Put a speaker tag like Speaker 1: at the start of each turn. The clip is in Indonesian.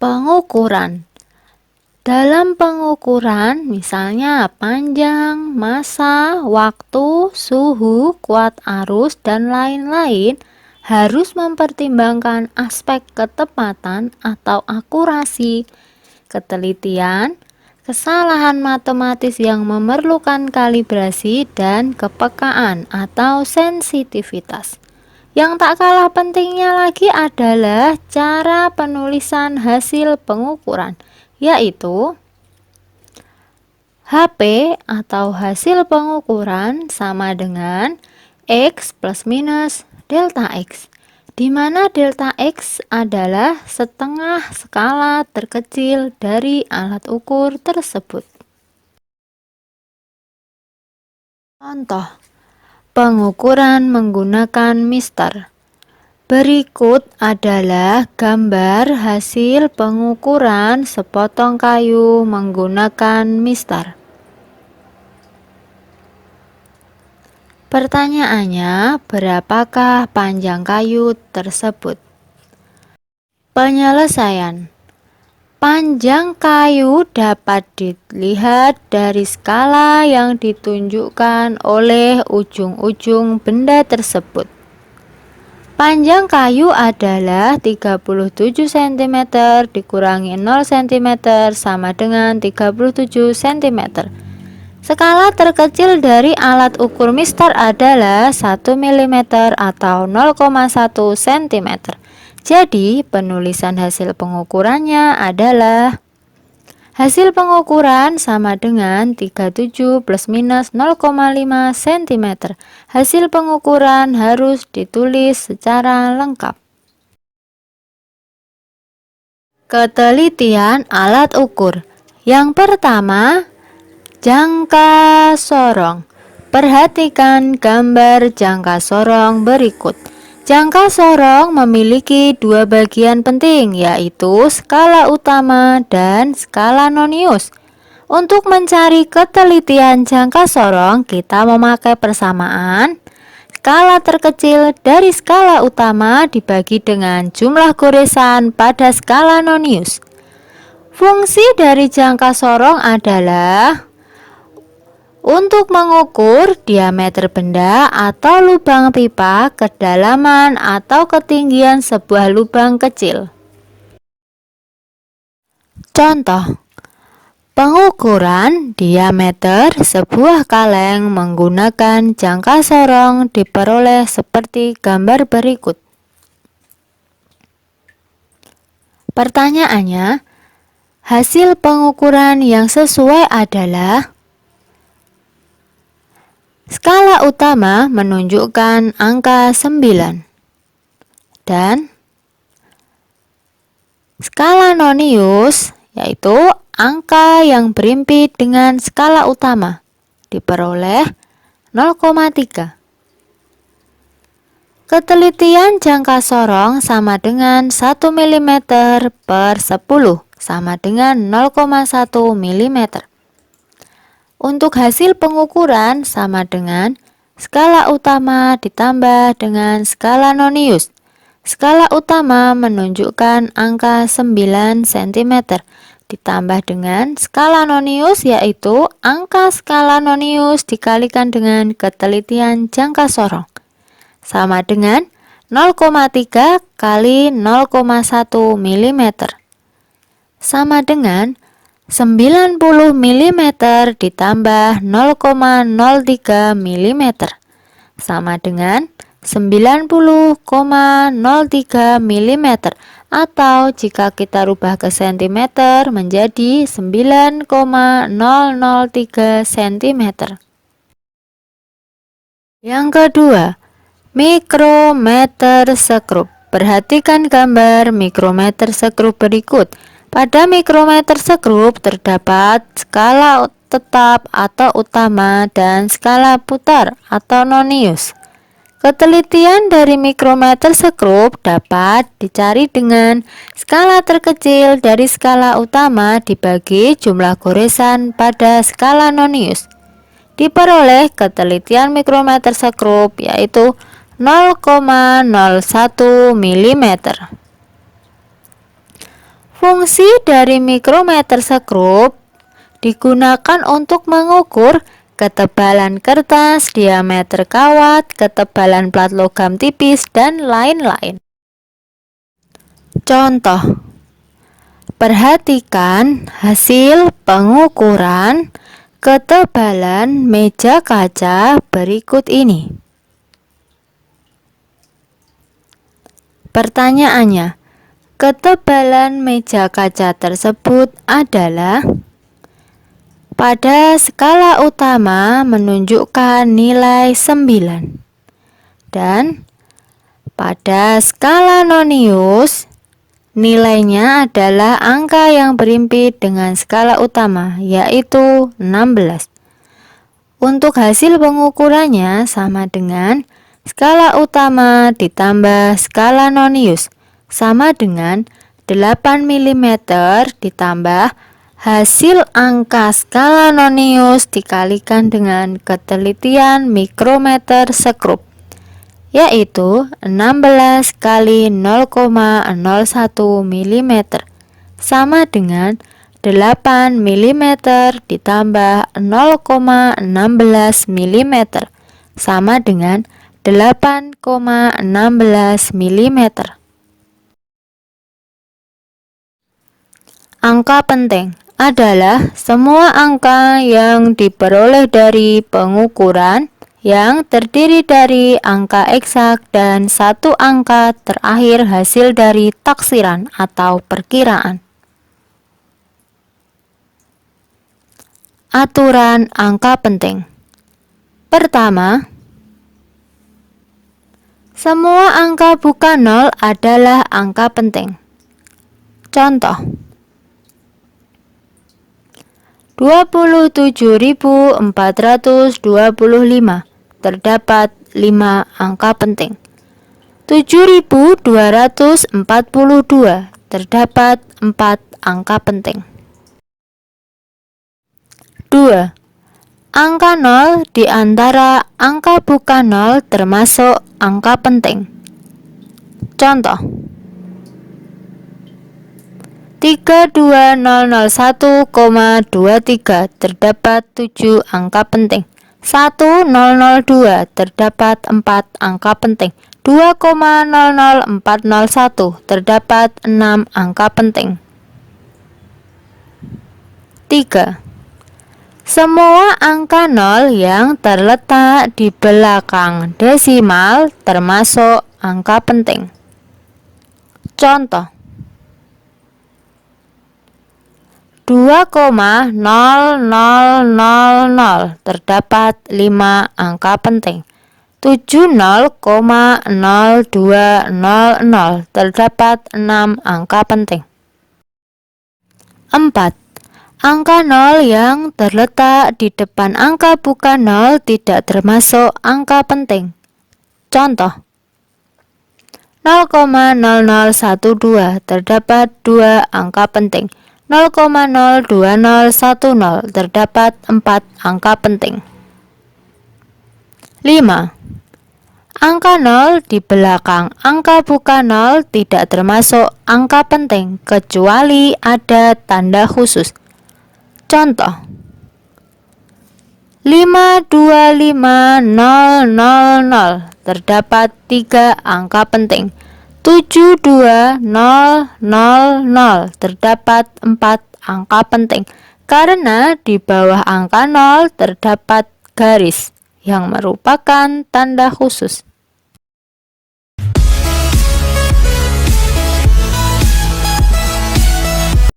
Speaker 1: Pengukuran. Dalam pengukuran, misalnya panjang, massa, waktu, suhu, kuat arus, dan lain-lain, harus mempertimbangkan aspek ketepatan atau akurasi, ketelitian, kesalahan matematis yang memerlukan kalibrasi, dan kepekaan atau sensitivitas. Yang tak kalah pentingnya lagi adalah cara penulisan hasil pengukuran, yaitu HP atau hasil pengukuran sama dengan X plus minus delta X, di mana delta X adalah setengah skala terkecil dari alat ukur tersebut. Contoh, pengukuran menggunakan mister. Berikut adalah gambar hasil pengukuran sepotong kayu menggunakan mister. Pertanyaannya, berapakah panjang kayu tersebut? Penyelesaian. Panjang kayu dapat dilihat dari skala yang ditunjukkan oleh ujung-ujung benda tersebut. Panjang kayu adalah 37 cm dikurangi 0 cm sama dengan 37 cm. Skala terkecil dari alat ukur mister adalah 1 mm atau 0,1 cm. Jadi, penulisan hasil pengukurannya adalah hasil pengukuran sama dengan 37 plus minus 0,5 cm. Hasil pengukuran harus ditulis secara lengkap. Ketelitian alat ukur. Yang pertama, jangka sorong. Perhatikan gambar jangka sorong berikut. Jangka sorong memiliki dua bagian penting, yaitu skala utama dan skala nonius. Untuk mencari ketelitian jangka sorong, kita memakai persamaan skala terkecil dari skala utama dibagi dengan jumlah goresan pada skala nonius. Fungsi dari jangka sorong adalah untuk mengukur diameter benda atau lubang pipa, kedalaman atau ketinggian sebuah lubang kecil. Contoh, pengukuran diameter sebuah kaleng menggunakan jangka sorong diperoleh seperti gambar berikut. Pertanyaannya, hasil pengukuran yang sesuai adalah skala utama menunjukkan angka 9 dan skala nonius yaitu angka yang berimpit dengan skala utama diperoleh 0,3. Ketelitian jangka sorong sama dengan 1 mm per 10 sama dengan 0,1 mm. Untuk hasil pengukuran sama dengan skala utama ditambah dengan skala nonius. Skala utama menunjukkan angka 9 cm ditambah dengan skala nonius yaitu angka skala nonius dikalikan dengan ketelitian jangka sorong sama dengan 0,3 kali 0,1 mm sama dengan 90 mm ditambah 0,03 mm sama dengan 90,03 mm atau jika kita rubah ke cm menjadi 9,003 cm. Yang kedua, mikrometer skrup. Perhatikan gambar mikrometer skrup berikut. Pada mikrometer skrup terdapat skala tetap atau utama dan skala putar atau nonius. Ketelitian dari mikrometer skrup dapat dicari dengan skala terkecil dari skala utama dibagi jumlah goresan pada skala nonius. Diperoleh ketelitian mikrometer skrup yaitu 0,01 mm. Fungsi dari mikrometer sekrup digunakan untuk mengukur ketebalan kertas, diameter kawat, ketebalan plat logam tipis, dan lain-lain. Contoh, perhatikan hasil pengukuran ketebalan meja kaca berikut ini. Pertanyaannya, ketebalan meja kaca tersebut adalah pada skala utama menunjukkan nilai 9 dan pada skala nonius nilainya adalah angka yang berhimpit dengan skala utama, yaitu 16. Untuk hasil pengukurannya sama dengan skala utama ditambah skala nonius, sama dengan 8 mm ditambah hasil angka skala nonius dikalikan dengan ketelitian mikrometer sekrup, yaitu 16 kali 0,01 mm sama dengan 8 mm ditambah 0,16 mm sama dengan 8,16 mm. Angka penting adalah semua angka yang diperoleh dari pengukuran yang terdiri dari angka eksak dan satu angka terakhir hasil dari taksiran atau perkiraan. Aturan angka penting. Pertama, semua angka bukan nol adalah angka penting. Contoh, 27.425 terdapat 5 angka penting. 7.242 terdapat 4 angka penting. 2. Angka 0 di antara angka bukan 0 termasuk angka penting. Contoh, 32001,23 terdapat 7 angka penting. 1002 terdapat 4 angka penting. 2,00401 terdapat 6 angka penting. 3. Semua angka 0 yang terletak di belakang desimal termasuk angka penting. Contoh, 2,0000 terdapat 5 angka penting. 70,0200 terdapat 6 angka penting. 4. Angka 0 yang terletak di depan angka bukan 0 tidak termasuk angka penting. Contoh, 0,0012 terdapat 2 angka penting. 0,02010 terdapat 4 angka penting. 5. Angka 0 di belakang angka bukan 0 tidak termasuk angka penting kecuali ada tanda khusus. Contoh, 525000 terdapat 3 angka penting. 72000 terdapat 4 angka penting karena di bawah angka 0 terdapat garis yang merupakan tanda khusus.